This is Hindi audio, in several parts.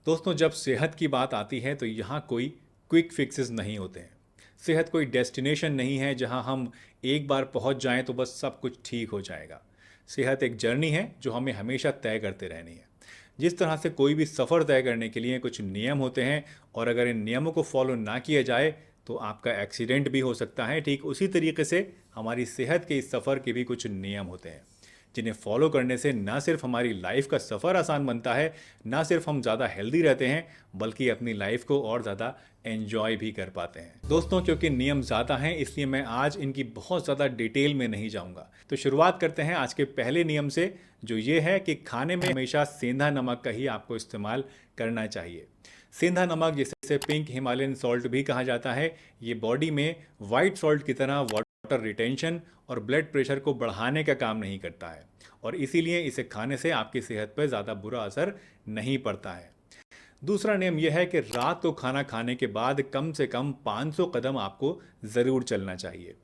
दोस्तों, जब सेहत की बात आती है तो यहाँ कोई क्विक फिक्सेस नहीं होते हैं। सेहत कोई डेस्टिनेशन नहीं है जहाँ हम एक बार पहुँच जाएं तो बस सब कुछ ठीक हो जाएगा। सेहत एक जर्नी है जो हमें हमेशा तय करते रहनी है। जिस तरह से कोई भी सफ़र तय करने के लिए कुछ नियम होते हैं और अगर इन नियमों को फॉलो ना किया जाए तो आपका एक्सीडेंट भी हो सकता है, ठीक उसी तरीके से हमारी सेहत के इस सफ़र के भी कुछ नियम होते हैं जिन्हें फॉलो करने से ना सिर्फ हमारी लाइफ का सफ़र आसान बनता है, ना सिर्फ हम ज़्यादा हेल्दी रहते हैं, बल्कि अपनी लाइफ को और ज़्यादा एंजॉय भी कर पाते हैं। दोस्तों, क्योंकि नियम ज़्यादा हैं इसलिए मैं आज इनकी बहुत ज़्यादा डिटेल में नहीं जाऊंगा। तो शुरुआत करते हैं आज के पहले नियम से, जो ये है कि खाने में हमेशा सेंधा नमक का ही आपको इस्तेमाल करना चाहिए। सेंधा नमक, जिसे पिंक हिमालयन सॉल्ट भी कहा जाता है, ये बॉडी में वाइट सॉल्ट की तरह वाटर रिटेंशन और ब्लड प्रेशर को बढ़ाने का काम नहीं करता है और इसीलिए इसे खाने से आपकी सेहत पर ज़्यादा बुरा असर नहीं पड़ता है। दूसरा नियम यह है कि रात को खाना खाने के बाद कम से कम 500 कदम आपको ज़रूर चलना चाहिए।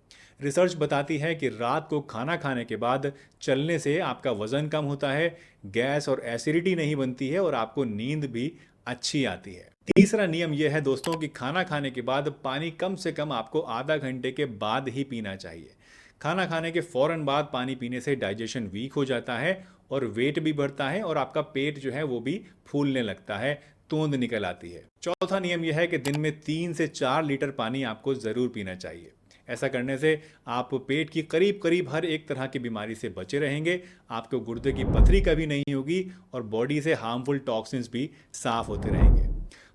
रिसर्च बताती है कि रात को खाना खाने के बाद चलने से आपका वज़न कम होता है, गैस और एसिडिटी नहीं बनती है और आपको नींद भी अच्छी आती है। तीसरा नियम यह है दोस्तों कि खाना खाने के बाद पानी कम से कम आपको आधा घंटे के बाद ही पीना चाहिए। खाना खाने के फ़ौरन बाद पानी पीने से डाइजेशन वीक हो जाता है और वेट भी बढ़ता है और आपका पेट जो है वो भी फूलने लगता है, तोंद निकल आती है। चौथा नियम यह है कि दिन में 3 से 4 लीटर पानी आपको ज़रूर पीना चाहिए। ऐसा करने से आप पेट की करीब करीब हर एक तरह की बीमारी से बचे रहेंगे, आपको गुर्दे की पथरी कभी नहीं होगी और बॉडी से हार्मफुल टॉक्सिन्स भी साफ होते रहेंगे।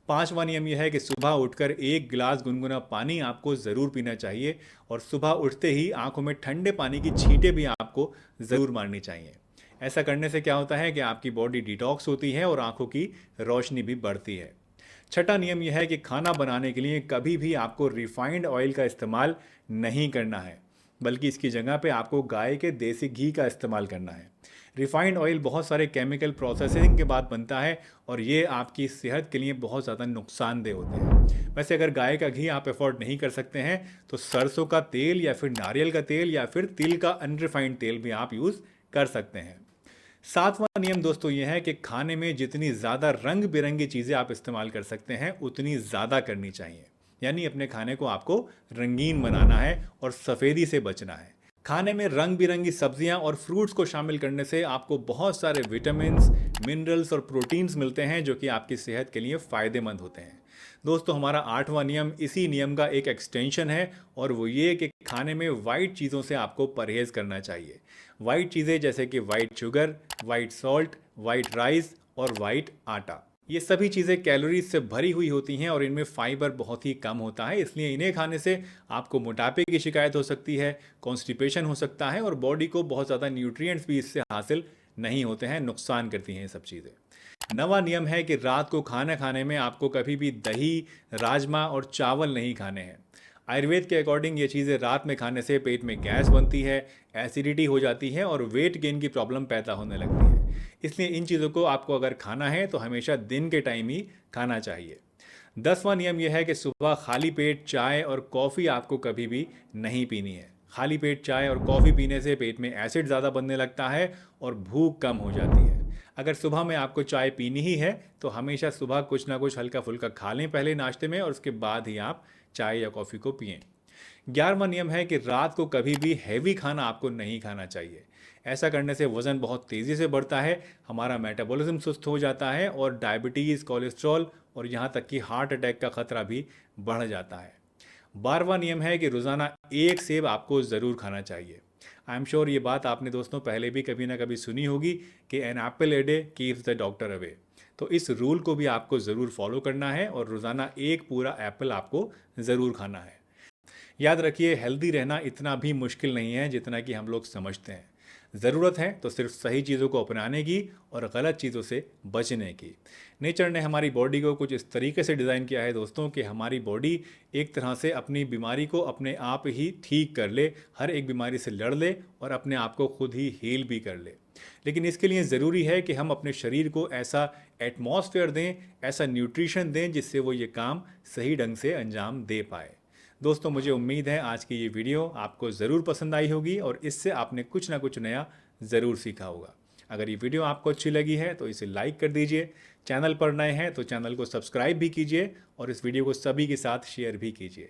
पांचवा नियम यह है कि सुबह उठकर 1 गिलास गुनगुना पानी आपको ज़रूर पीना चाहिए और सुबह उठते ही आंखों में ठंडे पानी की छींटें भी आपको ज़रूर मारनी चाहिए। ऐसा करने से क्या होता है कि आपकी बॉडी डिटॉक्स होती है और आंखों की रोशनी भी बढ़ती है। छठा नियम यह है कि खाना बनाने के लिए कभी भी आपको रिफाइंड ऑयल का इस्तेमाल नहीं करना है, बल्कि इसकी जगह पे आपको गाय के देसी घी का इस्तेमाल करना है। रिफाइंड ऑयल बहुत सारे केमिकल प्रोसेसिंग के बाद बनता है और ये आपकी सेहत के लिए बहुत ज़्यादा नुकसानदेह होते हैं। वैसे अगर गाय का घी आप अफोर्ड नहीं कर सकते हैं तो सरसों का तेल या फिर नारियल का तेल या फिर तिल का अनरिफाइंड तेल भी आप यूज़ कर सकते हैं। सातवां नियम दोस्तों ये है कि खाने में जितनी ज़्यादा रंग बिरंगी चीज़ें आप इस्तेमाल कर सकते हैं उतनी ज़्यादा करनी चाहिए। यानी अपने खाने को आपको रंगीन बनाना है और सफ़ेदी से बचना है। खाने में रंग बिरंगी सब्जियां और फ्रूट्स को शामिल करने से आपको बहुत सारे विटामिन्स, मिनरल्स और प्रोटीन्स मिलते हैं जो कि आपकी सेहत के लिए फ़ायदेमंद होते हैं। दोस्तों, हमारा आठवां नियम इसी नियम का एक एक्सटेंशन है और वो ये कि खाने में वाइट चीज़ों से आपको परहेज़ करना चाहिए। वाइट चीज़ें जैसे कि white sugar, white salt, white rice और वाइट आटा, ये सभी चीज़ें कैलोरीज से भरी हुई होती हैं और इनमें फाइबर बहुत ही कम होता है, इसलिए इन्हें खाने से आपको मोटापे की शिकायत हो सकती है, कॉन्स्टिपेशन हो सकता है और बॉडी को बहुत ज़्यादा न्यूट्रिएंट्स भी इससे हासिल नहीं होते हैं, नुकसान करती हैं ये सब चीज़ें। नवा नियम है कि रात को खाना खाने में आपको कभी भी दही, राजमा और चावल नहीं खाने हैं। आयुर्वेद के अकॉर्डिंग ये चीज़ें रात में खाने से पेट में गैस बनती है, एसिडिटी हो जाती है और वेट गेन की प्रॉब्लम पैदा होने लगती है। इसलिए इन चीज़ों को आपको अगर खाना है तो हमेशा दिन के टाइम ही खाना चाहिए। 10वां नियम यह है कि सुबह खाली पेट चाय और कॉफ़ी आपको कभी भी नहीं पीनी है। खाली पेट चाय और कॉफ़ी पीने से पेट में एसिड ज़्यादा बनने लगता है और भूख कम हो जाती है। अगर सुबह में आपको चाय पीनी ही है तो हमेशा सुबह कुछ ना कुछ हल्का फुल्का खा लें पहले नाश्ते में और उसके बाद ही आप चाय या कॉफ़ी को पिएं। 11वां नियम है कि रात को कभी भी हैवी खाना आपको नहीं खाना चाहिए। ऐसा करने से वज़न बहुत तेज़ी से बढ़ता है, हमारा मेटाबॉलिज्म सुस्त हो जाता है और डायबिटीज़, कोलेस्ट्रॉल और यहाँ तक कि हार्ट अटैक का खतरा भी बढ़ जाता है। 12वां नियम है कि रोज़ाना 1 सेब आपको ज़रूर खाना चाहिए। आई एम श्योर ये बात आपने दोस्तों पहले भी कभी ना कभी सुनी होगी कि an apple a day keeps the doctor away. तो इस रूल को भी आपको ज़रूर फॉलो करना है और रोज़ाना 1 पूरा एप्पल आपको ज़रूर खाना है। याद रखिए, हेल्दी रहना इतना भी मुश्किल नहीं है जितना कि हम लोग समझते हैं। ज़रूरत है तो सिर्फ सही चीज़ों को अपनाने की और गलत चीज़ों से बचने की। नेचर ने हमारी बॉडी को कुछ इस तरीके से डिज़ाइन किया है दोस्तों कि हमारी बॉडी एक तरह से अपनी बीमारी को अपने आप ही ठीक कर ले, हर एक बीमारी से लड़ ले और अपने आप को खुद ही हील भी कर ले। लेकिन इसके लिए ज़रूरी है कि हम अपने शरीर को ऐसा एटमॉस्फेयर दें, ऐसा न्यूट्रिशन दें जिससे वो ये काम सही ढंग से अंजाम दे पाए। दोस्तों, मुझे उम्मीद है आज की ये वीडियो आपको ज़रूर पसंद आई होगी और इससे आपने कुछ ना कुछ नया ज़रूर सीखा होगा। अगर ये वीडियो आपको अच्छी लगी है तो इसे लाइक कर दीजिए, चैनल पर नए हैं तो चैनल को सब्सक्राइब भी कीजिए और इस वीडियो को सभी के साथ शेयर भी कीजिए।